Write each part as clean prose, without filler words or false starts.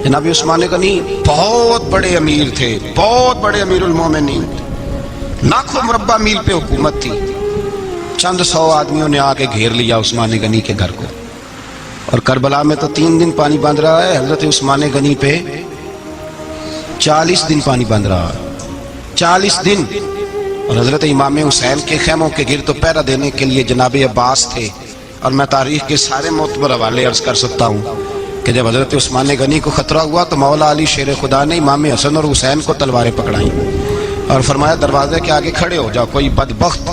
جناب عثمان غنی بہت بڑے امیر تھے، بہت بڑے امیر المومنین، لاکھوں مربع میل پہ حکومت تھی۔ چند سو آدمیوں نے آ کے گھیر لیا عثمان غنی کے گھر کو، اور کربلا میں تو 3 دن پانی بند رہا ہے، حضرت عثمان غنی پہ 40 دن پانی بند رہا ہے، 40 دن۔ اور حضرت امام حسین کے خیموں کے گرد تو پہرا دینے کے لیے جناب عباس تھے۔ اور میں تاریخ کے سارے معتبر حوالے عرض کر سکتا ہوں کہ جب حضرت عثمان غنی کو خطرہ ہوا تو مولا علی شیر خدا نے امام حسن اور حسین کو تلواریں پکڑائیں اور فرمایا دروازے کے آگے کھڑے ہو جاؤ، کوئی بدبخت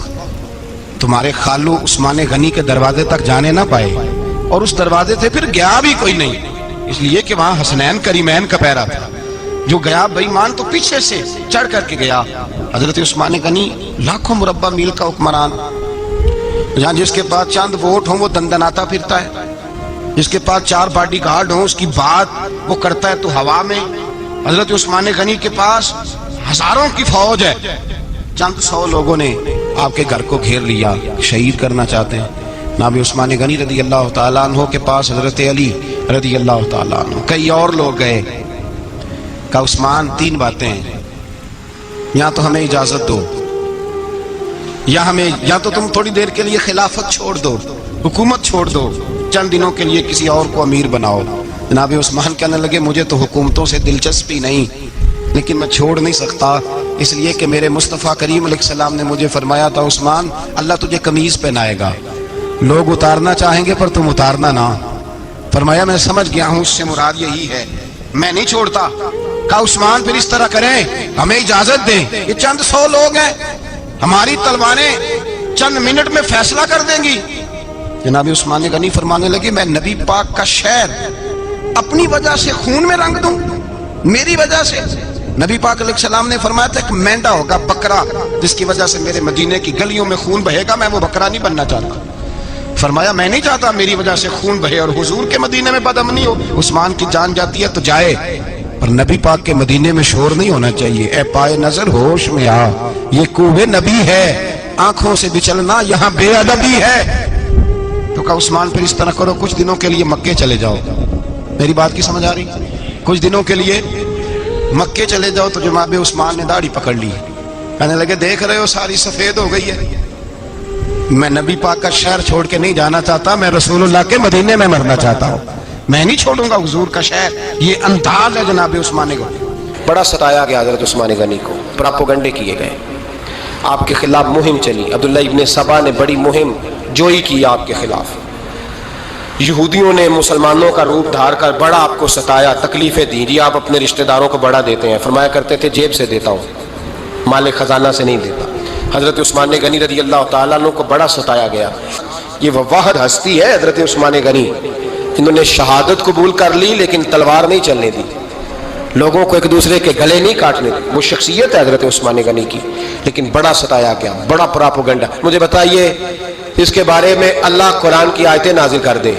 تمہارے خالو عثمان غنی کے دروازے تک جانے نہ پائے۔ اور اس دروازے سے پھر گیا بھی کوئی نہیں، اس لیے کہ وہاں حسنین کریمین کا پہرا تھا۔ جو گیا بے ایمان تو پیچھے سے چڑھ کر کے گیا۔ حضرت عثمان غنی لاکھوں مربع میل کا حکمران، جہاں جس کے پاس چند ووٹ ہوں وہ دندناتا پھرتا ہے، جس کے پاس 4 باڈی گارڈ ہوں اس کی بات وہ کرتا ہے تو ہوا میں۔ حضرت عثمان غنی کے پاس ہزاروں کی فوج ہے، چند 100 لوگوں نے آپ کے گھر کو گھیر لیا، شہید کرنا چاہتے ہیں۔ نبی عثمان غنی رضی اللہ تعالیٰ عنہ کے پاس حضرت علی رضی اللہ تعالیٰ عنہ، کئی اور لوگ گئے، کہا عثمان 3 باتیں ہیں، یا تو ہمیں اجازت دو، یا تو تم تھوڑی دیر کے لیے خلافت چھوڑ دو، حکومت چھوڑ دو، چند دنوں کے لیے کسی اور کو امیر بناؤ۔ جناب عثمان کہنے لگے مجھے تو حکومتوں سے دلچسپی نہیں، لیکن میں چھوڑ نہیں سکتا، اس لیے کہ میرے مصطفیٰ کریم علیہ السلام نے مجھے فرمایا تھا عثمان اللہ تجھے قمیض پہنائے گا، لوگ اتارنا چاہیں گے پر تم اتارنا نہ۔ فرمایا میں سمجھ گیا ہوں، اس سے مراد یہی ہے، میں نہیں چھوڑتا۔ کہا عثمان پھر اس طرح کریں، ہمیں اجازت دیں، یہ چند 100 لوگ ہیں، ہماری تلواریں چند منٹ میں فیصلہ کر دیں گی۔ جناب عثمان غنی فرمانے لگے میں نبی پاک کا شہر اپنی وجہ سے خون میں رنگ دوں، میری وجہ سے؟ نبی پاک علیہ السلام نے فرمایا تھا ایک مینڈا ہوگا بکرا جس کی وجہ سے میرے مدینے کی گلیوں میں خون بہے گا، میں وہ بکرا نہیں بننا چاہتا۔ فرمایا میں نہیں چاہتا میری وجہ سے خون بہے اور حضور کے مدینے میں بدامنی ہو، عثمان کی جان جاتی ہے تو جائے، پر نبی پاک کے مدینے میں شور نہیں ہونا چاہیے۔ اے پائے نظر ہوش میں آ، یہ کوہ نبی ہے، آنکھوں سے بچلنا یہاں بے ادبی ہے۔ تو کہا عثمان پھر اس طرح کرو، کچھ دنوں کے لیے مکے چلے جاؤ۔ میری بات کی سمجھ آ رہی؟ کچھ دنوں کے لیے مکے چلے جاؤ۔ تو جناب عثمان نے داڑھی پکڑ لی، کہنے لگے دیکھ رہے ہو ساری سفید ہو گئی ہے، میں نبی پاک کا شہر چھوڑ کے نہیں جانا چاہتا، میں رسول اللہ کے مدینے میں مرنا چاہتا ہوں، میں نہیں چھوڑوں گا حضور کا شہر۔ یہ انداز ہے جناب عثمان غنی۔ بڑا ستایا گیا حضرت عثمان غنی کو، پراپوگنڈے کیے گئے، آپ کے خلاف مہم چلی، عبداللہ ابن سبا نے بڑی مہم جوئی کی آپ کے خلاف، یہودیوں نے مسلمانوں کا روپ دھار کر بڑا آپ کو ستایا، تکلیفیں دیں، جی آپ اپنے رشتہ داروں کو بڑا دیتے ہیں، فرمایا کرتے تھے جیب سے دیتا ہوں، مال خزانہ سے نہیں دیتا۔ حضرت عثمان غنی رضی اللہ تعالیٰ عنہ کو بڑا ستایا گیا۔ یہ وہ واحد ہستی ہے حضرت عثمان غنی، انہوں نے شہادت قبول کر لی لیکن تلوار نہیں چلنے دی، لوگوں کو ایک دوسرے کے گلے نہیں کاٹنے دی، وہ شخصیت ہے حضرت عثمان غنی کی، لیکن بڑا ستایا گیا، بڑا پراپوگنڈا۔ مجھے بتائیے اس کے بارے میں اللہ قرآن کی آیتیں نازل کر دے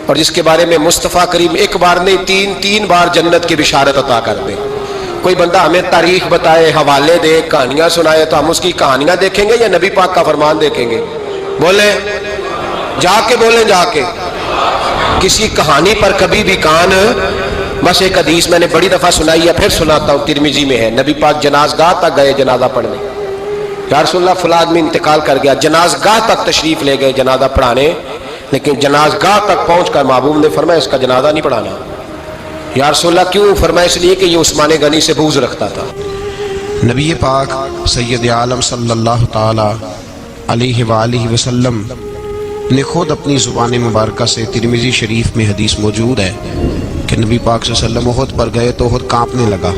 اور جس کے بارے میں مصطفیٰ کریم ایک بار نہیں تین بار جنت کی بشارت عطا کر دے، کوئی بندہ ہمیں تاریخ بتائے، حوالے دے، کہانیاں سنائے تو ہم اس کی کہانیاں دیکھیں گے یا نبی پاک کا فرمان دیکھیں گے؟ بولیں جا کے، بولیں جا کے۔ کسی کہانی پر کبھی بھی کان، بس ایک حدیث میں نے بڑی دفعہ سنائی ہے، پھر سناتا ہوں، ترمذی میں ہے، نبی پاک جنازگاہ تک گئے جنازہ پڑھنے، یا رسول اللہ فلاں آدمی انتقال کر گیا، جنازگاہ تک تشریف لے گئے جنازہ پڑھانے، لیکن جنازگاہ تک پہنچ کر محبوب نے فرمایا اس کا جنازہ نہیں پڑھانا۔ یا رسول اللہ کیوں؟ فرمایا اس لیے کہ یہ عثمان غنی سے بغض رکھتا تھا۔ نبی پاک سید عالم صلی اللہ تعالی علیہ وآلہ وسلم نے خود اپنی زبان مبارکہ سے، ترمذی شریف میں حدیث موجود ہے کہ نبی پاک صلی اللہ علیہ وسلم احد پر گئے تو احد کانپنے لگا،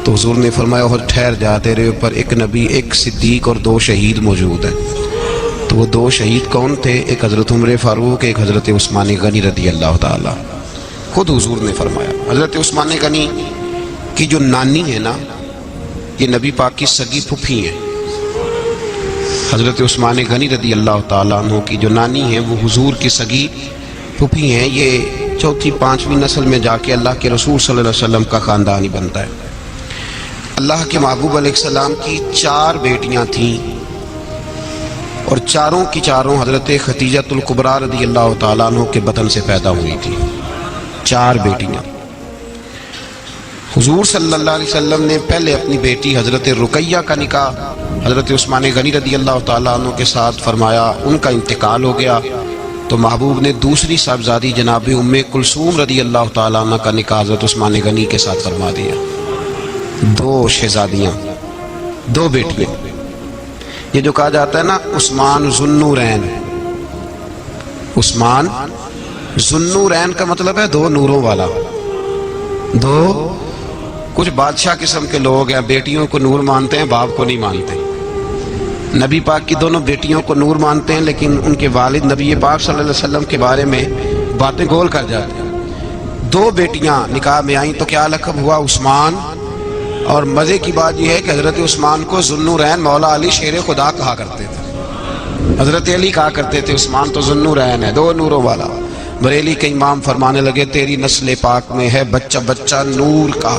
تو حضور نے فرمایا احد ٹھہر جا، تیرے اوپر ایک نبی، ایک صدیق اور 2 شہید موجود ہیں۔ تو وہ 2 شہید کون تھے؟ ایک حضرت عمر فاروق، ایک حضرت عثمان غنی رضی اللہ تعالی۔ خود حضور نے فرمایا حضرت عثمان غنی کی جو نانی ہے نا، یہ نبی پاک کی سگی پھوپھی ہیں۔ حضرت عثمان غنی رضی اللہ تعالیٰ عنہ کی جو نانی ہیں وہ حضور کی سگی پھوپھی ہیں۔ یہ 4تھی 5ویں نسل میں جا کے اللہ کے رسول صلی اللہ علیہ وسلم کا خاندان ہی بنتا ہے۔ اللہ کے محبوب علیہ السلام کی 4 بیٹیاں تھیں اور چاروں کی چاروں حضرت خدیجہ الکبریٰ رضی اللہ تعالیٰ عنہ کے بطن سے پیدا ہوئی تھی، 4 بیٹیاں۔ حضور صلی اللہ علیہ وسلم نے پہلے اپنی بیٹی حضرت رقیہ کا نکاح حضرت عثمان غنی رضی اللہ تعالیٰ عنہ کے ساتھ فرمایا، ان کا انتقال ہو گیا تو محبوب نے دوسری صاحبزادی جناب ام کلثوم رضی اللہ تعالیٰ عنہ کا نکاح حضرت عثمان غنی کے ساتھ فرما دیا۔ دو شہزادیاں، دو بیٹیاں۔ یہ جو کہا جاتا ہے نا عثمان ذو النورین، عثمان ذو النورین کا مطلب ہے دو نوروں والا۔ دو کچھ بادشاہ قسم کے لوگ ہیں، بیٹیوں کو نور مانتے ہیں، باپ کو نہیں مانتے۔ نبی پاک کی دونوں بیٹیوں کو نور مانتے ہیں، لیکن ان کے والد نبی پاک صلی اللہ علیہ وسلم کے بارے میں باتیں گول کر جاتے ہیں۔ دو بیٹیاں نکاح میں آئیں تو کیا لقب ہوا؟ عثمان۔ اور مزے کی بات یہ ہے کہ حضرت عثمان کو ذو النورین مولا علی شیر خدا کہا کرتے تھے، حضرت علی کہا کرتے تھے عثمان تو ذو النورین ہے، دو نوروں والا۔ بریلی کے امام فرمانے لگے تیری نسل پاک میں ہے بچہ بچہ نور کا،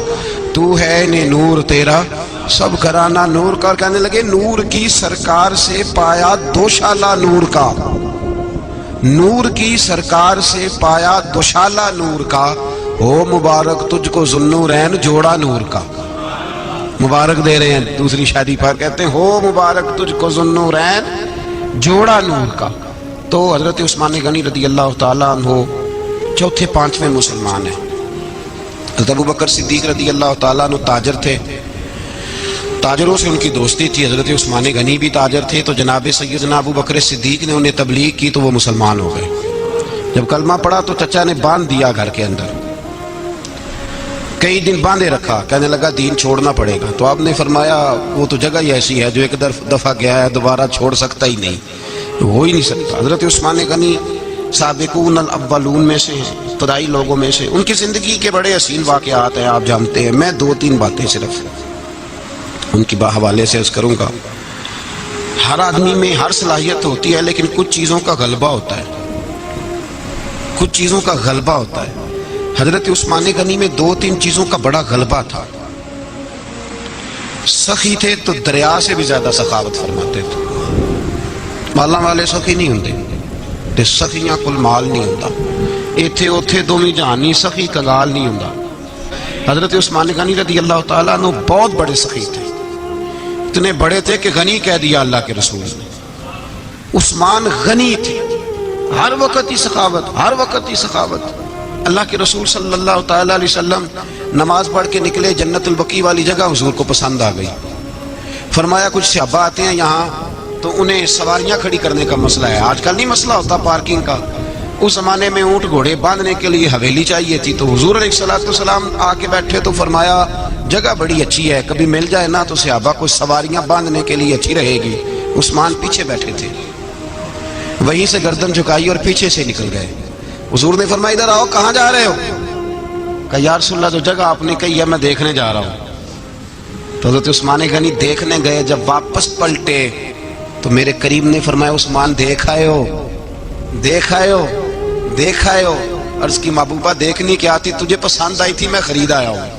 تو ہے نے نور تیرا سب گھرانہ نور کا۔ اور کہنے لگے نور کی سرکار سے پایا دوشالہ نور کا، نور کی سرکار سے پایا دوشالہ نور کا، ہو مبارک تجھ کو ذو النورین جوڑا نور کا۔ مبارک دے رہے ہیں دوسری شادی پر، کہتے ہیں ہو مبارک تجھ کو ذو النورین جوڑا نور کا۔ تو حضرت عثمان غنی رضی اللہ تعالیٰ عنہ چوتھے پانچویں مسلمان ہیں۔ حضرت ابوبکر صدیق رضی اللہ تعالیٰ عنہ تاجر تھے، تاجروں سے ان کی دوستی تھی۔ حضرت عثمان غنی بھی تاجر تھے، تو جناب سیدنا ابوبکر صدیق نے انہیں تبلیغ کی تو وہ مسلمان ہو گئے۔ جب کلمہ پڑھا تو چچا نے باندھ دیا گھر کے اندر، کئی دن باندھے رکھا، کہنے لگا دین چھوڑنا پڑے گا۔ تو آپ نے فرمایا وہ تو جگہ ہی ایسی ہے جو ایک دفعہ گیا ہے دوبارہ چھوڑ سکتا ہی نہیں، ہو ہی نہیں سکتا۔ حضرت عثمان غنی سابقون الاولون میں سے ہیں، ابتدائی لوگوں میں سے۔ ان کی زندگی کے بڑے حسین واقعات ہیں، آپ جانتے ہیں۔ میں دو تین باتیں صرف ان کی حوالے سے عرض کروں گا۔ ہر آدمی میں ہر صلاحیت ہوتی ہے، لیکن کچھ چیزوں کا غلبہ ہوتا ہے، کچھ چیزوں کا غلبہ ہوتا ہے۔ حضرت عثمان غنی میں دو تین چیزوں کا بڑا غلبہ تھا۔ سخی تھے تو دریا سے بھی زیادہ سخاوت فرماتے تھے۔ مالا والے سخی نہیں ہوندے تے سخیاں کل مال نہیں ہوندا، ایتھے اوتھے دوویں جہانی سخی کنگال نہیں ہوندا۔ حضرت عثمان غنی رضی اللہ تعالیٰ عنہ بہت بڑے سخی تھے، اتنے بڑے تھے کہ غنی کہہ دیا اللہ کے رسول نے۔ عثمان غنی تھے، ہر وقت ہی سخاوت، ہر وقت ہی سخاوت۔ اللہ کے رسول صلی اللہ تعالیٰ علیہ وسلم نماز پڑھ کے نکلے، جنت البقیع والی جگہ حضور کو پسند آ گئی۔ فرمایا کچھ صحابہ آتے ہیں یہاں تو انہیں سواریاں کھڑی کرنے کا مسئلہ ہے۔ آج کل نہیں مسئلہ ہوتا پارکنگ کا، اس زمانے میں اونٹ گھوڑے باندھنے کے لیے حویلی چاہیے تھی۔ تو حضور علیہ السلام آ کے بیٹھے تو فرمایا جگہ بڑی اچھی ہے، کبھی مل جائے نا تو صحابہ کو سواریاں باندھنے کے لیے اچھی رہے گی۔ عثمان پیچھے بیٹھے تھے، وہیں سے گردن جھکائی اور پیچھے سے نکل گئے۔ حضور نے فرمایا ادھر آؤ، کہاں جا رہے ہو؟ کہا یا رسول اللہ جو جگہ آپ نے کہی ہے میں دیکھنے جا رہا ہوں۔ تو حضرت عثمان غنی دیکھنے گئے، جب واپس پلٹے تو میرے کریم نے فرمایا عثمان دیکھ آئے ہو، دیکھ آئے ہو، دیکھ آئے ہو۔ عرض کی محبوبہ دیکھنے کی آتی، تجھے پسند آئی تھی، میں خرید آیا ہوں،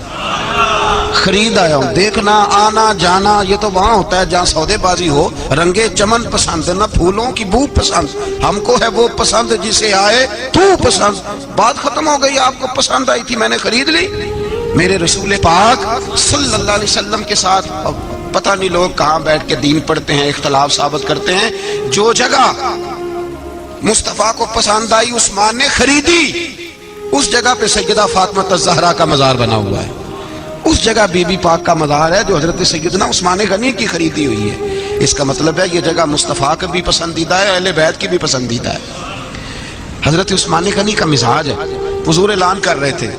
خرید آیا ہوں۔ دیکھنا آنا جانا یہ تو وہاں ہوتا ہے جہاں سودے بازی ہو۔ رنگے چمن پسند نہ پھولوں کی بو پسند، ہم کو ہے وہ پسند جسے آئے تو پسند۔ بات ختم ہو گئی، آپ کو پسند آئی تھی میں نے خرید لی۔ میرے رسول پاک صلی اللہ علیہ وسلم کے ساتھ پتہ نہیں لوگ کہاں بیٹھ کے دین پڑھتے ہیں، اختلاف ثابت کرتے ہیں۔ جو جگہ مصطفیٰ کو پسند آئی عثمان نے خریدی، اس جگہ پہ سیدہ فاطمہ الزہرا کا مزار بنا ہوا ہے، اس جگہ بی بی پاک کا مزار ہے جو حضرت سیدنا عثمان غنی کی خریدی ہوئی ہے۔ اس کا مطلب ہے یہ جگہ مصطفیٰ کا بھی پسندیدہ ہے، اہل بیت کی بھی پسندیدہ ہے۔ حضرت عثمان غنی کا مزاج ہے، حضور اعلان کر رہے تھے،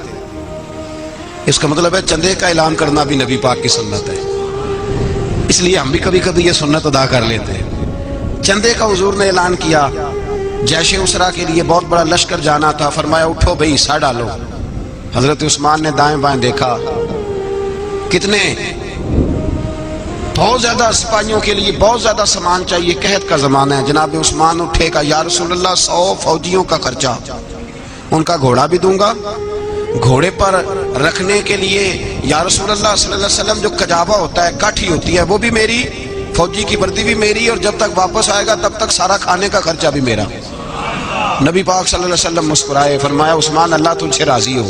اس کا مطلب ہے چندے کا اعلان کرنا بھی نبی پاک کی سنت ہے، اس لیے ہم بھی کبھی کبھی یہ سنت ادا کر لیتے ہیں۔ چندے کا حضور نے اعلان کیا، جیش اسرا کے لیے بہت بڑا لشکر جانا تھا، فرمایا اٹھو بھئی حصہ ڈالو۔ حضرت عثمان نے دائیں بائیں دیکھا، کتنے بہت زیادہ سپاہیوں کے لیے بہت زیادہ سامان چاہیے، قحط کا زمانہ ہے۔ جناب عثمان اٹھے گا، یا رسول اللہ 100 فوجیوں کا خرچہ، ان کا گھوڑا بھی دوں گا، گھوڑے پر رکھنے کے لیے یا رسول اللہ صلی اللہ علیہ وسلم جو کجاوا ہوتا ہے، کاٹھی ہوتی ہے، وہ بھی میری، فوجی کی وردی بھی میری، اور جب تک واپس آئے گا تب تک سارا کھانے کا خرچہ بھی میرا۔ نبی پاک صلی اللہ علیہ وسلم مسکرائے، فرمایا عثمان اللہ تجھ سے راضی ہو۔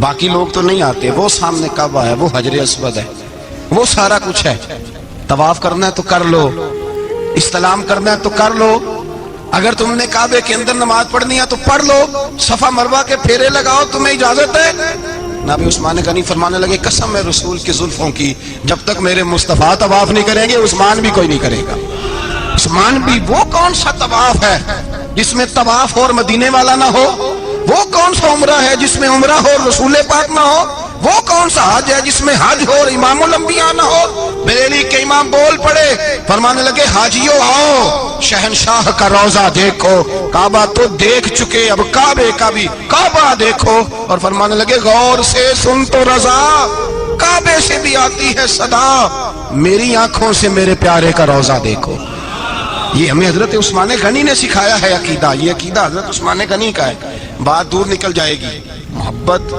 باقی لوگ تو نہیں آتے. وہ سامنے کعبہ ہے, وہ حجر اسود ہے, وہ سارا کچھ ہے. طواف کرنا ہے تو کر لو, استلام کرنا ہے تو کر لو, اگر تم نے کعبے کے اندر نماز پڑھنی ہے تو پڑھ لو, صفا مروہ کے پھیرے لگاؤ, تمہیں اجازت ہے. نبی عثمان غنی فرمانے لگے قسم ہے رسول کی زلفوں کی, جب تک میرے مصطفیٰ طواف نہیں کریں گے عثمان بھی کوئی نہیں کرے گا. عثمان بھی وہ کون سا طواف ہے جس میں طواف اور مدینے والا نہ ہو؟ وہ کون سا عمرہ ہے جس میں عمرہ ہو اور رسول پاک نہ ہو؟ وہ کون سا حج ہے جس میں حج ہو اور امام الانبیاء نہ ہو؟ بریلی کے امام بول پڑے, فرمانے لگے حاجیوں آؤ, شہنشاہ کا روضہ دیکھو, کعبہ تو دیکھ چکے, اب کعبے کا بھی کعبہ دیکھو. اور فرمانے لگے غور سے سن تو رضا, کعبے سے بھی آتی ہے صدا, میری آنکھوں سے میرے پیارے کا روضہ دیکھو. یہ ہمیں حضرت عثمان غنی نے سکھایا ہے عقیدہ. یہ عقیدہ حضرت عثمان غنی کا ہے. بات دور نکل جائے گی. محبت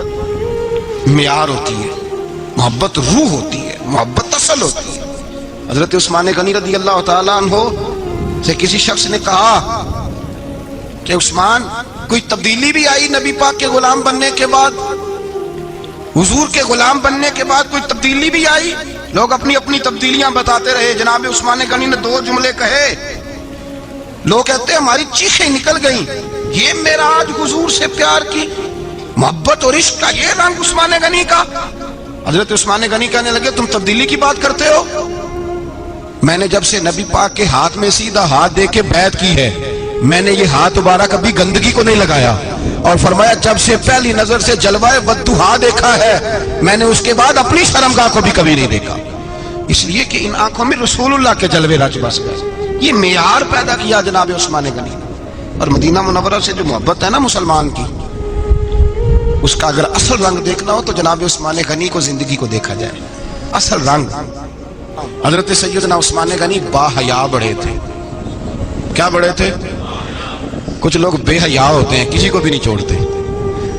معیار ہوتی ہے, محبت روح ہوتی ہے, محبت اصل ہوتی ہے. حضرت عثمان غنی رضی اللہ تعالیٰ عنہ سے کسی شخص نے کہا کہ عثمان کوئی تبدیلی بھی آئی نبی پاک کے غلام بننے کے بعد؟ حضور کے غلام بننے کے بعد کوئی تبدیلی بھی آئی؟ لوگ اپنی اپنی تبدیلیاں بتاتے رہے. جناب عثمان غنی نے 2 جملے کہے, لوگ کہتے ہیں ہماری چیخیں نکل گئیں. یہ معراج حضور سے پیار کی محبت اور عشق کا یہ رنگ عثمان غنی کا. حضرت عثمان غنی کہنے لگے تم تبدیلی کی بات کرتے ہو؟ میں نے جب سے نبی پاک کے ہاتھ میں سیدھا ہاتھ دے کے بیعت کی ہے, میں نے یہ ہاتھ دوبارہ کبھی گندگی کو نہیں لگایا. اور فرمایا جب سے پہلی نظر سے جلوہ والضحیٰ دیکھا ہے, میں نے اس کے بعد اپنی شرمگاہ کو بھی کبھی نہیں دیکھا. اس لیے کہ ان آنکھوں میں رسول اللہ کے جلوے رچ بس گئے. یہ معیار پیدا کیا جناب عثمان غنی. اور مدینہ منورہ سے جو محبت ہے نا مسلمان کی, اس کا اگر اصل رنگ دیکھنا ہو تو جناب عثمان غنی کو زندگی کو دیکھا جائے. اصل رنگ. حضرت سیدنا عثمان غنی با حیا بڑے تھے. کیا بڑے تھے؟ کچھ لوگ بے حیا ہوتے ہیں, کسی کو بھی نہیں چھوڑتے,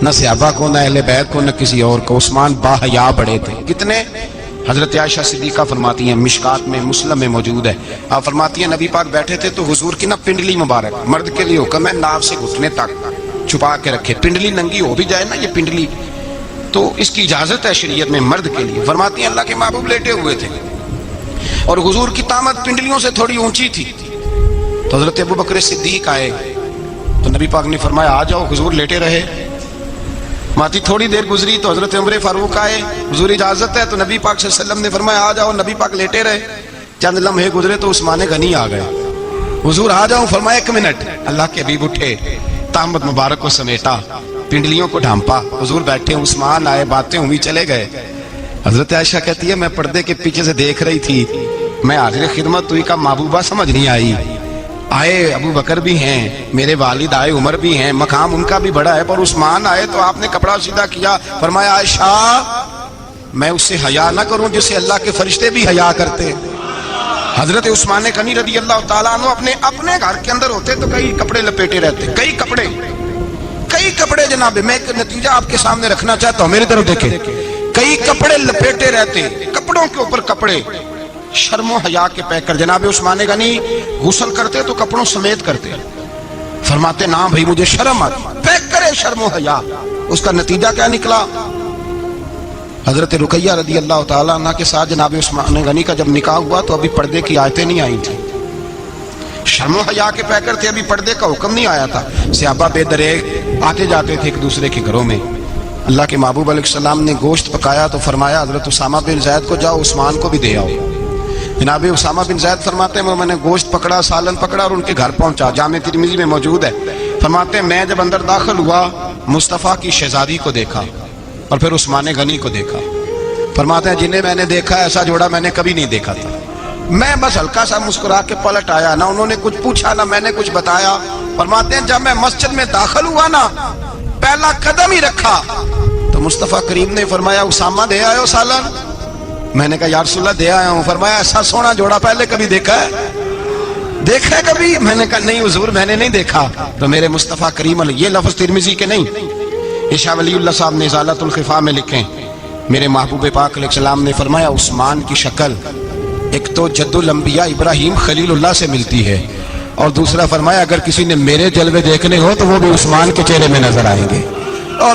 نہ صحابہ کو, نہ اہل بیت کو, نہ کسی اور کو. عثمان با حیا بڑے تھے. کتنے؟ حضرت عائشہ صدیقہ فرماتی ہیں, مشکات میں مسلم میں موجود ہے, آپ فرماتی ہیں نبی پاک بیٹھے تھے تو حضور کی نا پنڈلی مبارک, مرد کے لیے حکم ہے ناف سے گھٹنے تک چھپا کے رکھے. پنڈلی ننگی ہو بھی جائے نا یہ پنڈلی, تو اس کی اجازت ہے شریعت میں مرد کے لیے. فرماتی ہیں اللہ کے محبوب لیٹے ہوئے تھے اور حضور کی طامت پنڈلیوں سے تھوڑی اونچی تھی, تو حضرت ابو بکر صدیق آئے تو نبی پاک نے فرمایا آ جاؤ. حضور لیٹے رہے. ماتی تھوڑی دیر گزری تو حضرت عمر فاروق آئے, حضور اجازت ہے, تو نبی پاک صلی اللہ علیہ وسلم نے فرمایا آ جاؤ. نبی پاک لیٹے رہے. چند لمحے گزرے تو عثمان غنی آ گئے. حضور آ جاؤ. فرمایا 1 منٹ. اللہ کے حبیب اٹھے, طامت مبارک کو سمیٹا, پنڈلیوں کو ڈھانپا. حضور بیٹھے, عثمان آئے, باتیں ہوئی, چلے گئے. حضرت عائشہ کہتی ہے میں پردے کے پیچھے سے دیکھ رہی تھی, میں حاضر خدمت ہوئی کا محبوبہ سمجھ نہیں آئی. آئے ابو بکر بھی ہیں, میرے والد آئے, عمر بھی ہیں, مقام ان کا بھی بڑا ہے, پر عثمان آئے تو آپ نے کپڑا سیدھا کیا. فرمایا عائشہ میں اس سے حیا نہ کروں جس سے اللہ کے فرشتے بھی حیا کرتے. حضرت عثمان غنی رضی اللہ تعالیٰ عنہ اپنے گھر کے اندر ہوتے تو کئی کپڑے لپیٹے رہتے, کئی کپڑے جناب. میں ایک نتیجہ آپ کے سامنے رکھنا چاہتا ہوں, میری طرف دیکھیں. کئی کپڑے لپیٹے رہتے, کپڑوں کے اوپر کپڑے, شرم و حیا کے پیکر. جناب عثمان غنی غسل کرتے تو کپڑوں سمیت کرتے. فرماتے نا بھائی مجھے شرم آتی, پیکر شرم و حیا. اس کا نتیجہ کیا نکلا؟ حضرت رقیہ رضی اللہ تعالیٰ عنہ کے ساتھ جناب عثمان غنی کا جب نکاح ہوا تو ابھی پردے کی آیتیں نہیں آئی تھیں. شرم و حیا کے پیکر تھے, ابھی پردے کا حکم نہیں آیا تھا. صحابہ بے دریغ آتے جاتے تھے ایک دوسرے کے گھروں میں. اللہ کے محبوب علیہ السلام نے گوشت پکایا تو فرمایا حضرت اسامہ بن زید کو جاؤ عثمان کو بھی دے آؤ. جناب اسامہ بن زید فرماتے ہیں میں نے گوشت پکڑا, سالن پکڑا اور ان کے گھر پہنچا. جامع ترمذی میں موجود ہے. فرماتے ہیں میں جب اندر داخل ہوا مصطفیٰ کی شہزادی کو دیکھا اور پھر عثمان غنی کو دیکھا. فرماتے ہیں جنہیں میں نے دیکھا ایسا جوڑا میں نے کبھی نہیں دیکھا تھا. میں بس ہلکا سا مسکرا کے پلٹ آیا, نہ انہوں نے کچھ پوچھا نہ میں نے کچھ بتایا. فرماتے ہیں جب میں مسجد میں داخل ہوا نا, پہلا قدم ہی رکھا تو مصطفیٰ کریم نے فرمایا اسامہ دے آئے ہو سالن. میں نے کہا یا رسول اللہ دے آیا ہوں. فرمایا ایسا سونا جوڑا پہلے کبھی دیکھا ہے کبھی؟ میں نے کہا نہیں حضور میں نے نہیں دیکھا. تو میرے مصطفیٰ کریم علیہ, یہ لفظ ترمذی کے نہیں, شاہ ولی اللہ صاحب نے ازالۃ الخفا میں لکھیں, میرے محبوب پاک علیہ السلام نے فرمایا عثمان کی شکل ایک تو جد الانبیاء ابراہیم خلیل اللہ سے ملتی ہے, اور دوسرا فرمایا اگر کسی نے میرے جلوے دیکھنے ہو تو وہ بھی عثمان کے چہرے میں نظر آئیں گے. او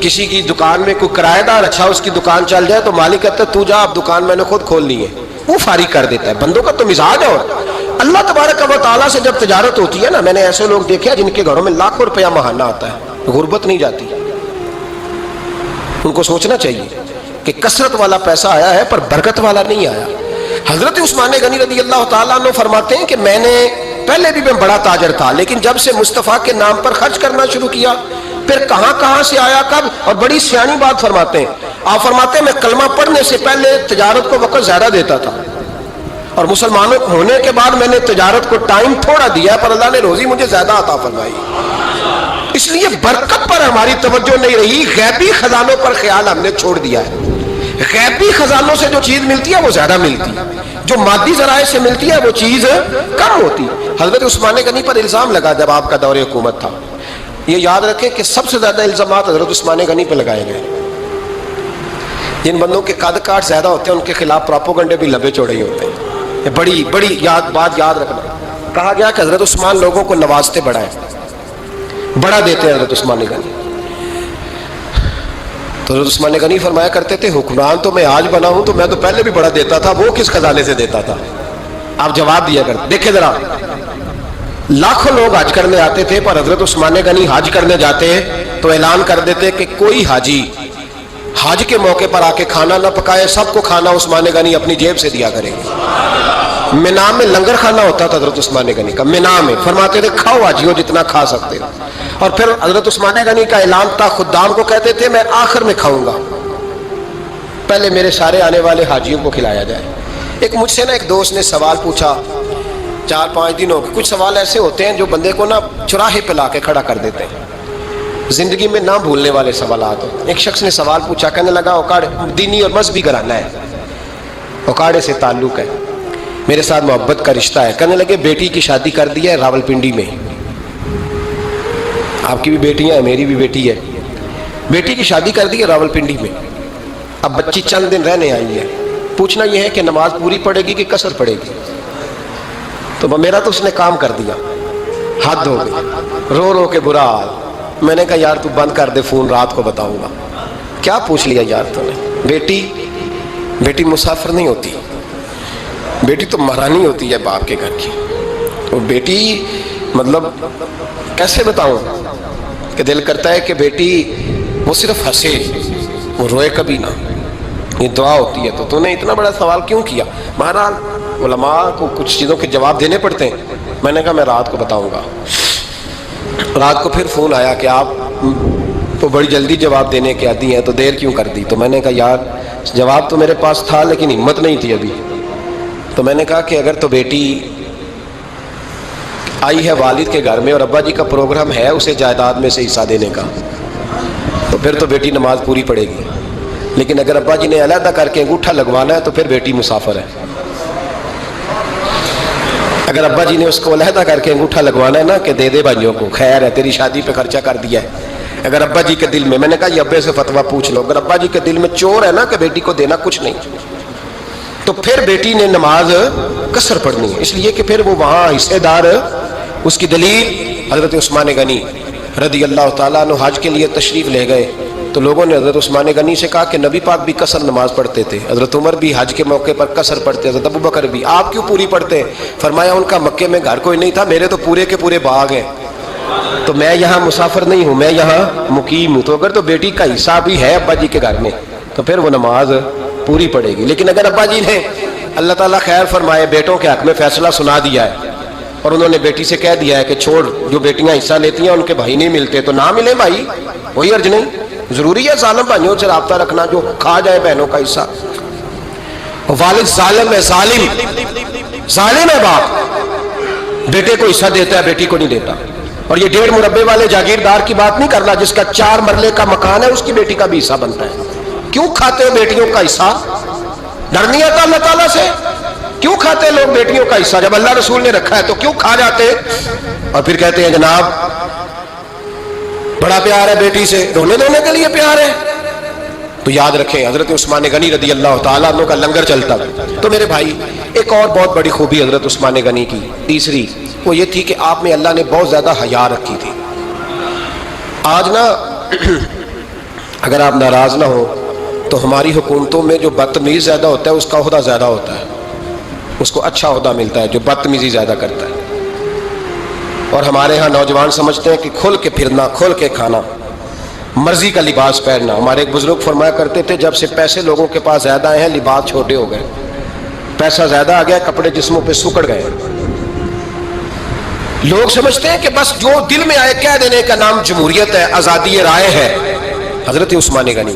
کسی کی دکان میں کوئی کرایہ دار اچھا اس کی دکان چل جائے تو مالک کہتا ہے تو جا اب دکان میں نے خود کھولنی ہے، وہ فارغ کر دیتا ہے. بندوں کا تو مزاج ہے. اور اللہ تبارک و تعالیٰ سے جب تجارت ہوتی ہے نا، میں نے ایسے لوگ دیکھے جن کے گھروں میں لاکھوں روپیہ ماہانہ آتا ہے، غربت نہیں جاتی. ان کو سوچنا چاہیے کہ کثرت والا پیسہ آیا ہے پر برکت والا نہیں آیا. حضرت عثمان غنی رضی اللہ تعالیٰ عنہ فرماتے ہیں کہ میں نے پہلے بھی میں بڑا تاجر تھا، لیکن جب سے مصطفیٰ کے نام پر خرچ کرنا شروع کیا، پھر کہاں کہاں سے آیا کب. اور بڑی سیانی بات فرماتے ہیں. آپ فرماتے ہیں میں کلمہ پڑھنے سے پہلے تجارت کو وقت زیادہ دیتا تھا، اور مسلمانوں ہونے کے بعد میں نے تجارت کو ٹائم تھوڑا دیا، پر اللہ نے روزی مجھے زیادہ عطا فرمائی. اس لیے برکت پر ہماری توجہ نہیں رہی، غیبی خزانوں پر خیال ہم نے چھوڑ دیا ہے. غیبی خزانوں سے جو چیز ملتی ہے وہ زیادہ ملتی ہے، جو مادی ذرائع سے ملتی ہے وہ چیز کم ہوتی. حضرت عثمان غنی پر الزام لگا جب آپ کا دور حکومت تھا. یہ یاد رکھیں کہ سب سے زیادہ الزامات حضرت عثمان غنی پہ لگائے گئے. جن بندوں کے قد کاٹ زیادہ ہوتے ہیں ان کے خلاف پراپوگنڈے بھی لمبے چوڑے ہی ہوتے ہیں. یہ بڑی بڑی بات یاد رکھنا. کہا گیا کہ حضرت عثمان لوگوں کو نوازتے بڑا ہے، بڑا دیتے ہیں حضرت عثمان غنی. تو حضرت عثمان غنی فرمایا کرتے تھے حکمران تو میں آج بنا ہوں تو میں تو پہلے بھی بڑا دیتا تھا، وہ کس خزانے سے دیتا تھا؟ آپ جواب دیا کرتے. دیکھیں ذرا، لاکھوں لوگ حج کرنے آتے تھے، پر حضرت عثمان غنی حج کرنے جاتے تو اعلان کر دیتے کہ کوئی حاجی حج کے موقع پر آ کے کھانا نہ پکائے، سب کو کھانا عثمان غنی اپنی جیب سے دیا کریں گے. مینا میں لنگر کھانا ہوتا تھا حضرت عثمان غنی کا، مینا میں. فرماتے تھے کھاؤ حاجیوں جتنا کھا سکتے ہو. اور پھر حضرت عثمان غنی کا اعلان تھا، خدام کو کہتے تھے میں آخر میں کھاؤں گا، پہلے میرے سارے آنے والے حاجیوں کو کھلایا جائے. ایک مجھ سے نا ایک دوست نے سوال پوچھا 4-5 دنوں کے. کچھ سوال ایسے ہوتے ہیں جو بندے کو نا چوراہے پہ لا کے کھڑا کر دیتے ہیں، زندگی میں نہ بھولنے والے سوالات. ایک شخص نے سوال پوچھا، کہنے لگا اوکاڑے دینی اور مذہبی گھرانہ ہے، اوکاڑے سے تعلق ہے، میرے ساتھ محبت کا رشتہ ہے. کہنے لگے بیٹی کی شادی کر دی ہے راولپنڈی میں. آپ کی بھی بیٹیاں ہیں، میری بھی بیٹی ہے. بیٹی کی شادی کر دی ہے راولپنڈی میں. اب بچی چند دن رہنے آئی ہے. پوچھنا یہ ہے کہ نماز پوری پڑے گی کہ قصر پڑے گی؟ تو میرا تو اس نے کام کر دیا، حد ہو گئی، رو رو کے برا حال. میں نے کہا یار تو بند کر دے فون، رات کو بتاؤں گا. کیا پوچھ لیا یار تو نے؟ بیٹی مسافر نہیں ہوتی، بیٹی تو مہرانی ہوتی ہے باپ کے گھر کی. تو بیٹی مطلب کیسے بتاؤں کہ دل کرتا ہے کہ بیٹی وہ صرف ہنسے، وہ روئے کبھی نہ، یہ دعا ہوتی ہے. تو نے اتنا بڑا سوال کیوں کیا؟ بہرحال علماء کو کچھ چیزوں کے جواب دینے پڑتے ہیں. میں نے کہا میں رات کو بتاؤں گا. رات کو پھر فون آیا کہ آپ تو بڑی جلدی جواب دینے کے عادی ہیں تو دیر کیوں کر دی؟ تو میں نے کہا یار جواب تو میرے پاس تھا لیکن ہمت نہیں تھی ابھی. تو میں نے کہا کہ اگر تو بیٹی آئی ہے والد کے گھر میں اور ابا جی کا پروگرام ہے اسے جائیداد میں سے حصہ دینے کا، تو پھر تو بیٹی نماز پوری پڑے گی. لیکن اگر ابا جی نے علیحدہ کر کے انگوٹھا لگوانا ہے تو پھر بیٹی مسافر ہے. اگر ابا جی نے اس کو علیحدہ کر کے انگوٹھا لگوانا ہے نا کہ دے دے بھائیوں کو، خیر ہے تیری شادی پہ خرچہ کر دیا ہے. اگر ابا جی کے دل میں نے کہا یہ ابے سے فتویٰ پوچھ لو، اگر ابا جی کے دل میں چور ہے نا کہ بیٹی کو دینا کچھ نہیں، تو پھر بیٹی نے نماز قصر پڑھنی ہے. اس لیے کہ پھر وہ وہاں حصے دار. اس کی دلیل حضرت عثمان غنی رضی اللہ تعالیٰ عنہ حج کے لیے تشریف لے گئے تو لوگوں نے حضرت عثمان غنی سے کہا کہ نبی پاک بھی قصر نماز پڑھتے تھے، حضرت عمر بھی حج کے موقع پر قصر پڑھتے، حضرت ابو بکر بھی، آپ کیوں پوری پڑھتے؟ فرمایا ان کا مکے میں گھر کوئی نہیں تھا، میرے تو پورے کے پورے باغ ہیں، تو میں یہاں مسافر نہیں ہوں، میں یہاں مقیم ہوں. تو اگر تو بیٹی کا حصہ بھی ہے ابا جی کے گھر میں تو پھر وہ نماز پوری پڑے گی. لیکن اگر ابا جی نے اللہ تعالیٰ خیر فرمائے بیٹوں کے حق میں فیصلہ سنا دیا ہے اور انہوں نے بیٹی سے کہہ دیا ہے کہ چھوڑ، جو بیٹیاں حصہ لیتی ہیں ان کے بھائی نہیں ملتے تو نہ ملے بھائی، کوئی عرض نہیں. ضروری ہے ظالم بھائیوں سے رابطہ رکھنا جو کھا جائے بہنوں کا حصہ. والد ظالم ہے، ظالم ہے باپ، بیٹے کو حصہ دیتا ہے بیٹی کو نہیں دیتا. اور یہ 1.5 مربے والے جاگیردار کی بات نہیں کرنا جس کا 4 مرلے کا مکان ہے، اس کی بیٹی کا بھی حصہ بنتا ہے. کیوں کھاتے ہو بیٹیوں کا حصہ؟ ڈر نہیں آتا اللہ تعالیٰ سے؟ کیوں کھاتے لوگ بیٹیوں کا حصہ؟ جب اللہ رسول نے رکھا ہے تو کیوں کھا جاتے؟ اور پھر کہتے ہیں جناب بڑا پیار ہے بیٹی سے، رونے دھونے کے لیے پیار ہے. تو یاد رکھیں حضرت عثمان غنی رضی اللہ تعالیٰ عنہ کا لنگر چلتا. تو میرے بھائی ایک اور بہت بڑی خوبی حضرت عثمان غنی کی تیسری وہ یہ تھی کہ آپ میں اللہ نے بہت زیادہ حیا رکھی تھی. آج نا اگر آپ ناراض نہ ہو تو ہماری حکومتوں میں جو بدتمیز زیادہ ہوتا ہے اس کا عہدہ زیادہ ہوتا ہے، اس کو اچھا عہدہ ملتا ہے جو بدتمیزی زیادہ کرتا ہے. اور ہمارے ہاں نوجوان سمجھتے ہیں کہ کھل کے پھرنا، کھل کے کھانا، مرضی کا لباس پہننا. ہمارے ایک بزرگ فرمایا کرتے تھے جب سے پیسے لوگوں کے پاس زیادہ آئے ہیں لباس چھوٹے ہو گئے، پیسہ زیادہ آ گیا کپڑے جسموں پہ سکڑ گئے. لوگ سمجھتے ہیں کہ بس جو دل میں آئے کہہ دینے کا نام جمہوریت ہے، آزادی رائے ہے. حضرت عثمان غنی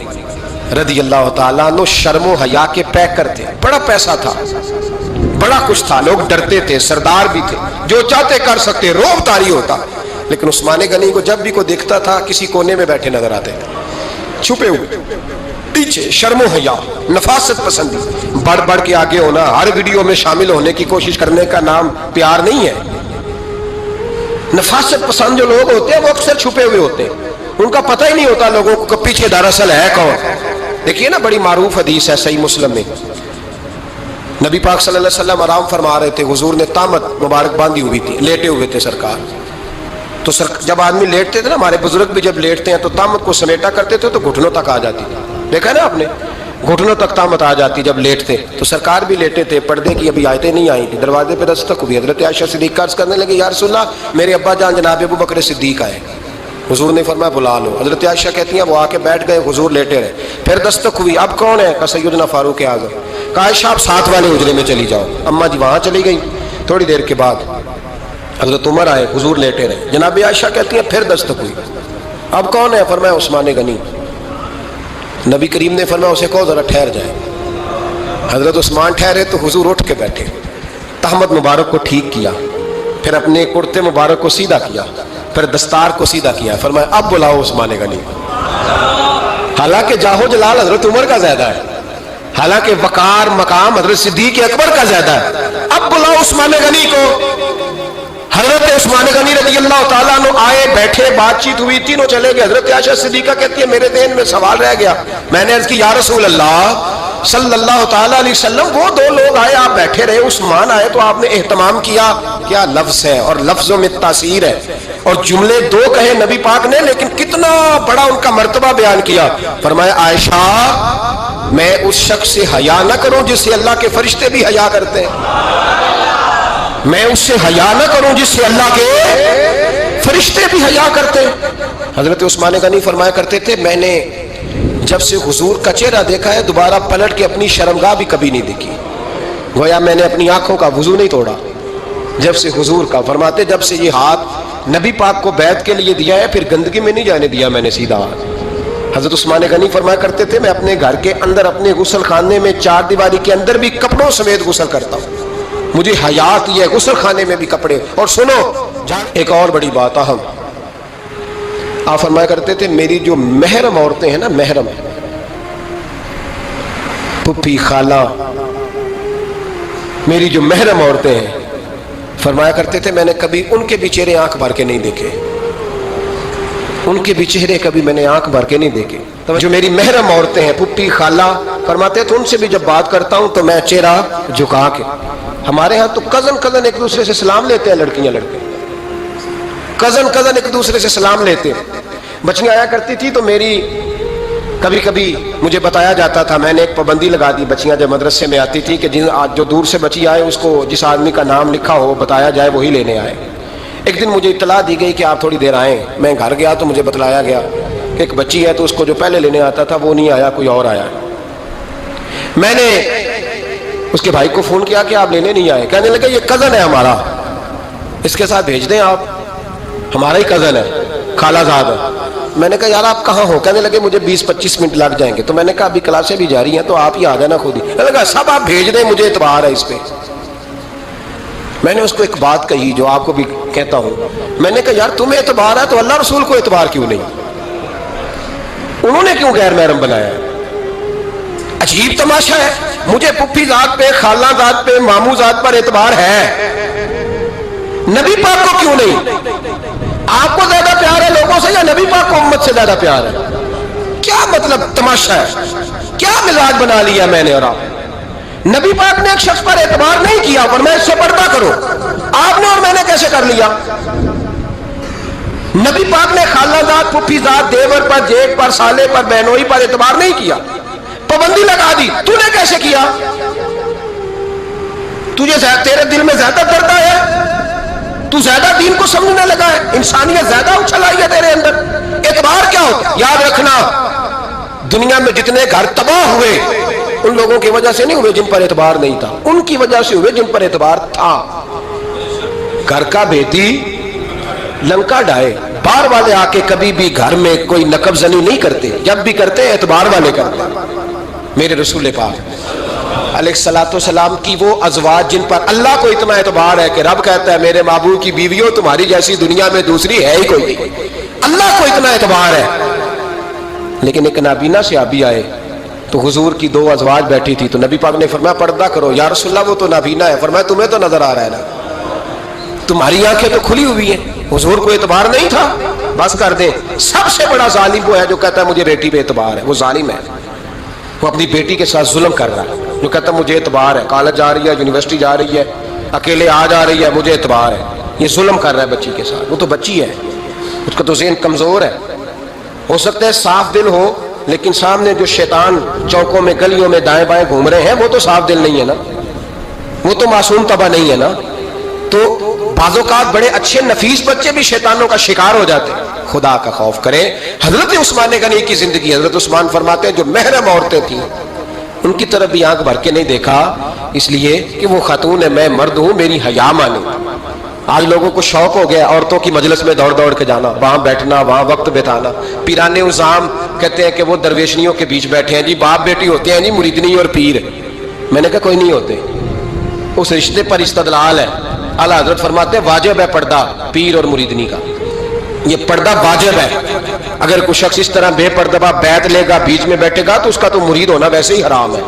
رضی اللہ تعالیٰ عنہ شرم و حیا کے پیکر تھے، بڑا پیسہ تھا، بڑا کچھ تھا، لوگ ڈرتے تھے، سردار بھی تھے، جو چاہتے کر سکتے، روب طاری ہوتا. لیکن عثمان غنی کو جب بھی کوئی دیکھتا تھا کسی کونے میں بیٹھے نظر آتے تھے، چھپے ہوئے پیچھے، شرم و حیا، نفاست پسندی، بڑھ بڑھ کے آگے ہونا، ہر ویڈیو میں شامل ہونے کی کوشش کرنے کا نام پیار نہیں ہے. نفاست پسند جو لوگ ہوتے ہیں وہ اکثر چھپے ہوئے ہوتے ہیں، ان کا پتہ ہی نہیں ہوتا لوگوں کو کہ پیچھے دراصل ہے کون. دیکھیے نا بڑی معروف حدیث ہے صحیح مسلم میں، نبی پاک صلی اللہ علیہ وسلم آرام فرما رہے تھے، حضور نے تامت مبارک باندھی ہوئی تھی، لیٹے ہوئے تھے سرکار. تو جب آدمی لیٹتے تھے نا، ہمارے بزرگ بھی جب لیٹتے ہیں تو تامت کو سمیٹا کرتے تھے تو گھٹنوں تک آ جاتی تھی. دیکھا نا آپ نے، گھٹنوں تک تامت آ جاتی جب لیٹتے. تو سرکار بھی لیٹے تھے، پردے کی ابھی آیتیں نہیں آئی تھی، دروازے پہ دستک ہوئی. حضرت عائشہ صدیقہ عرض کرنے لگے یا رسول اللہ میرے ابا جان جناب ابو بکر صدیق آئے. حضور نے فرمایا بلا لو. حضرت عائشہ کہتی ہیں وہ آ کے بیٹھ گئے، حضور لیٹے رہے. پھر دستک ہوئی، اب کون ہے؟ کہا سیدنا فاروق اعظم. کہا عائشہ آپ ساتھ والے حجرے میں چلی جاؤ. اماں جی وہاں چلی گئی. تھوڑی دیر کے بعد حضرت عمر آئے، حضور لیٹے رہے. جناب عائشہ کہتی ہیں پھر دستک ہوئی، اب کون ہے؟ فرمایا عثمان غنی. نبی کریم نے فرمایا اسے کہو ذرا ٹھہر جائے. حضرت عثمان ٹھہرے تو حضور اٹھ کے بیٹھے، تہمت مبارک کو ٹھیک کیا، پھر اپنے کرتے مبارک کو سیدھا کیا، پھر دستار کو سیدھا کیا. فرمایا اب بلاؤ عثمان غنی. حالانکہ جاہو جلال حضرت عمر کا زیادہ ہے، حالانکہ وقار مقام حضرت صدیق اکبر کا زیادہ ہے. اب بلاؤ عثمان غنی کو. حضرت عثمان غنی رضی اللہ تعالیٰ عنہ آئے، بیٹھے، بات چیت ہوئی، تینوں چلے گئے. حضرت عائشہ صدیقہ کہتی ہے میرے ذہن میں سوال رہ گیا. میں نے عرض کی یا رسول اللہ صلی اللہ تعالیٰ علیہ وسلم وہ دو لوگ آئے، آپ بیٹھے رہے، عثمان آئے تو آپ نے اہتمام کیا. کیا لفظ ہے، اور لفظوں میں تاثیر ہے، اور جملے دو کہے نبی پاک نے لیکن کتنا بڑا ان کا مرتبہ بیان کیا. فرمایا عائشہ میں اس شخص سے حیا نہ کروں جس سے اللہ کے فرشتے بھی حیا کرتے ہیں، میں اس سے حیا نہ کروں جس سے اللہ کے فرشتے بھی حیا کرتے ہیں. حضرت عثمان غنی فرمایا کرتے تھے میں نے جب سے حضور کا چہرہ دیکھا ہے دوبارہ پلٹ کے اپنی شرمگاہ بھی کبھی نہیں دیکھی. گویا میں نے اپنی آنکھوں کا وضو نہیں توڑا جب سے حضور کا. فرماتے جب سے یہ ہاتھ نبی پاک کو بیعت کے لیے دیا ہے پھر گندگی میں نہیں جانے دیا میں نے سیدھا ہاتھ. حضرت عثمان غنی فرمایا کرتے تھے میں اپنے گھر کے اندر اپنے غسل خانے میں چار دیواری کے اندر بھی کپڑوں سمیت غسل کرتا ہوں، مجھے حیات یہ غسل خانے میں بھی کپڑے. اور سنو ایک اور بڑی بات اہم، آپ فرمایا کرتے تھے میری جو محرم عورتیں ہیں نا، محرم پھپھی خالہ، میری جو محرم عورتیں ہیں، فرمایا کرتے تھے میں نے کبھی ان کے بھی چہرے آنکھ بھر کے نہیں دیکھے، ان کے بھی چہرے کبھی میں نے آنکھ بھر کے نہیں دیکھے. جو میری محرم عورتیں ہیں پھپھی خالہ، فرماتے تھے ان سے بھی جب بات کرتا ہوں تو میں چہرہ جھکا کے. ہمارے ہاں تو کزن ایک دوسرے سے سلام لیتے ہیں، لڑکیاں لڑکے کزن ایک دوسرے سے سلام لیتے ہیں. بچیاں آیا کرتی تھی تو میری کبھی کبھی مجھے بتایا جاتا تھا، میں نے ایک پابندی لگا دی بچیاں جب مدرسے میں آتی تھی کہ جو دور سے بچی آئے اس کو جس آدمی کا نام لکھا ہو بتایا جائے وہی لینے آئے. ایک دن مجھے اطلاع دی گئی کہ آپ تھوڑی دیر آئیں. میں گھر گیا تو مجھے بتلایا گیا کہ ایک بچی ہے تو اس کو جو پہلے لینے آتا تھا وہ نہیں آیا، کوئی اور آیا. میں نے اس کے بھائی کو فون کیا کہ آپ لینے نہیں آئے. کہنے لگے یہ کزن ہے ہمارا، اس کے ساتھ بھیج دیں، آپ ہمارا ہی کزن ہے، خالہ زاد ہے. میں نے کہا یار آپ کہاں ہو؟ کہنے لگے مجھے 20-25 منٹ لگ جائیں گے. تو میں نے کہا ابھی کلاسیں بھی جاری ہیں تو آپ ہی آ جانا خود ہی. میں نے کہا سب آپ بھیج دیں، مجھے اعتبار ہے اس پہ. میں نے اس کو ایک بات کہی جو آپ کو بھی کہتا ہوں. میں نے کہا یار تمہیں اعتبار ہے تو اللہ رسول کو اعتبار کیوں نہیں؟ انہوں نے کیوں غیر محرم بنایا؟ عجیب تماشا ہے. مجھے پھپھی ذات پہ، خالہ ذات پہ، ماموں ذات پر اعتبار ہے، نبی پاک کو کیوں نہیں؟ آپ کو زیادہ پیار ہے لوگوں سے یا نبی پاک کو امت سے زیادہ پیار ہے؟ کیا مطلب تماشا ہے؟ کیا مزاج بنا لیا میں نے اور آپ؟ نبی پاک نے ایک شخص پر اعتبار نہیں کیا پر میں اس سے پردہ کرو. آپ نے اور میں نے کیسے کر لیا؟ نبی پاک نے خالہ زاد، پھپھی زاد، دیور پر، جیٹ پر، سالے پر، بہنوئی پر اعتبار نہیں کیا، پابندی لگا دی۔ تو نے کیسے کیا؟ تیرے دل میں زیادہ درد ہے، تو زیادہ دین کو سمجھنے لگا ہے، انسانیت زیادہ اچھل آئی ہے تیرے اندر۔ اعتبار کیا ہوتا؟ یاد رکھنا، دنیا میں جتنے گھر تباہ ہوئے ان لوگوں کی وجہ سے نہیں ہوئے جن پر اعتبار نہیں تھا، ان کی وجہ سے ہوئے جن پر اعتبار تھا۔ گھر کا بیٹی لنکا ڈھائے، بار والے آ کے کبھی بھی گھر میں کوئی نقب زنی نہیں کرتے، جب بھی کرتے اعتبار والے کرتے۔ میرے رسول پاک علیہ الصلوۃ والسلام کی وہ ازواج جن پر اللہ کو اتنا اعتبار ہے کہ رب کہتا ہے میرے محبوب کی بیویوں تمہاری جیسی دنیا میں دوسری ہے ہی کوئی نہیں، اللہ کو اتنا اعتبار ہے۔ لیکن ایک نابینا صحابی آئے تو حضور کی دو ازواج بیٹھی تھی، تو نبی پاک نے فرمایا پردہ کرو۔ یا رسول اللہ وہ تو نابینا ہے۔ فرمایا تمہیں تو نظر آ رہا ہے نا، تمہاری آنکھیں تو کھلی ہوئی ہیں۔ حضور کو اعتبار نہیں تھا، بس کر دے۔ سب سے بڑا ظالم وہ ہے جو کہتا ہے مجھے بیٹی پہ اعتبار ہے، وہ ظالم ہے، وہ اپنی بیٹی کے ساتھ ظلم کر رہا ہے۔ جو کہتا ہے مجھے اعتبار ہے، کالج جا رہی ہے، یونیورسٹی جا رہی ہے، اکیلے آ جا رہی ہے، مجھے اعتبار ہے، یہ ظلم کر رہا ہے بچی کے ساتھ۔ وہ تو بچی ہے، اس کا تو ذہن کمزور ہے۔ ہو سکتا ہے صاف دل ہو، لیکن سامنے جو شیطان چوکوں میں گلیوں میں دائیں بائیں گھوم رہے ہیں وہ تو صاف دل نہیں ہے نا، وہ تو معصوم طبع نہیں ہے نا۔ تو بعض اوقات بڑے اچھے نفیس بچے بھی شیطانوں کا شکار ہو جاتے ہیں۔ خدا کا خوف کریں۔ حضرت عثمان غنی کی زندگی، حضرت عثمان فرماتے ہیں جو محرم عورتیں تھیں ان کی طرف بھی آنکھ بھر کے نہیں دیکھا، اس لیے کہ وہ خاتون ہے، میں مرد ہوں، میری حیا مانو۔ آج لوگوں کو شوق ہو گیا عورتوں کی مجلس میں دوڑ دوڑ کے جانا، وہاں بیٹھنا، وہاں وقت بتانا۔ پیران عظام کہتے ہیں کہ وہ درویشنیوں کے بیچ بیٹھے ہیں جی، باپ بیٹی ہوتے ہیں جی، مریدنی اور پیر۔ میں نے کہا کوئی نہیں ہوتے، اس رشتے پر استدلال ہے۔ اعلیٰ حضرت فرماتے ہیں واجب ہے پردہ پیر اور مریدنی کا، یہ پردہ واجب ہے۔ اگر کوئی شخص اس طرح بے پردہ بیعت لے گا، بیچ میں بیٹھے گا، تو اس کا تو مرید ہونا ویسے ہی حرام ہے،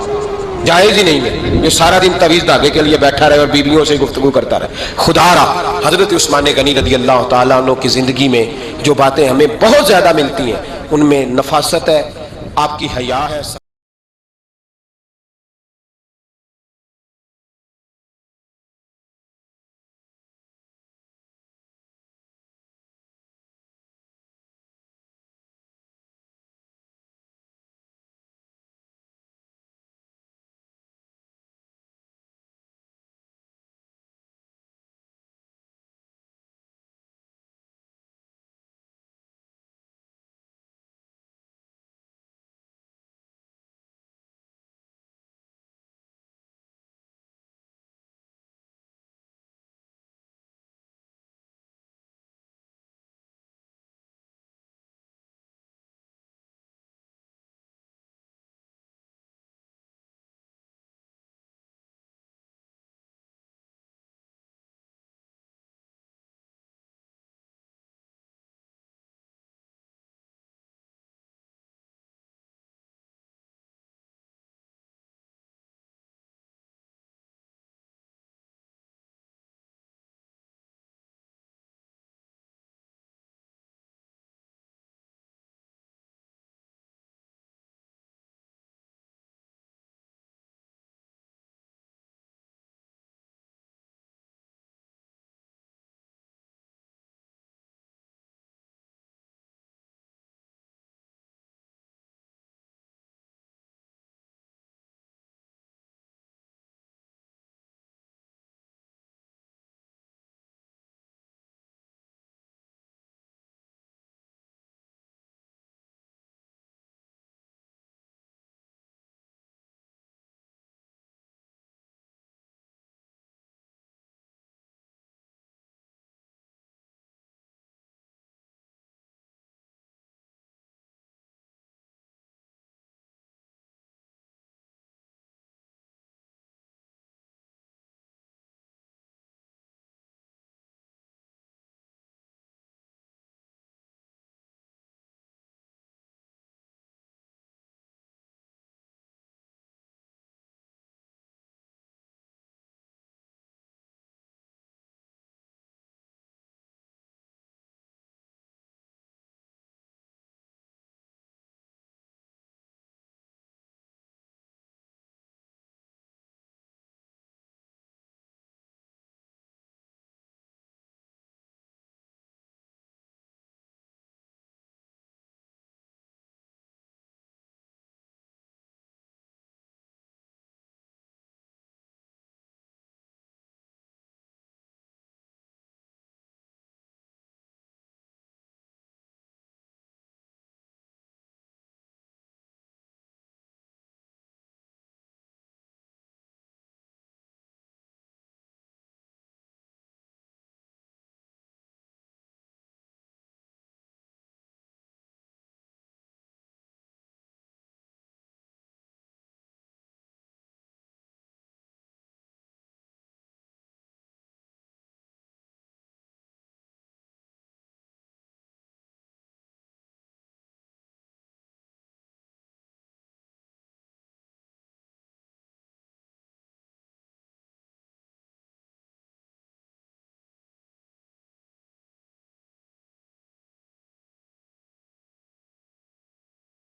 جائز ہی نہیں ہے۔ جو سارا دن تعویذ دھاگے کے لیے بیٹھا رہے اور بیویوں سے گفتگو کرتا رہے۔ خدا را حضرت عثمان غنی رضی اللہ تعالیٰ عنہ کی زندگی میں جو باتیں ہمیں بہت زیادہ ملتی ہیں ان میں نفاست ہے، آپ کی حیا ہے۔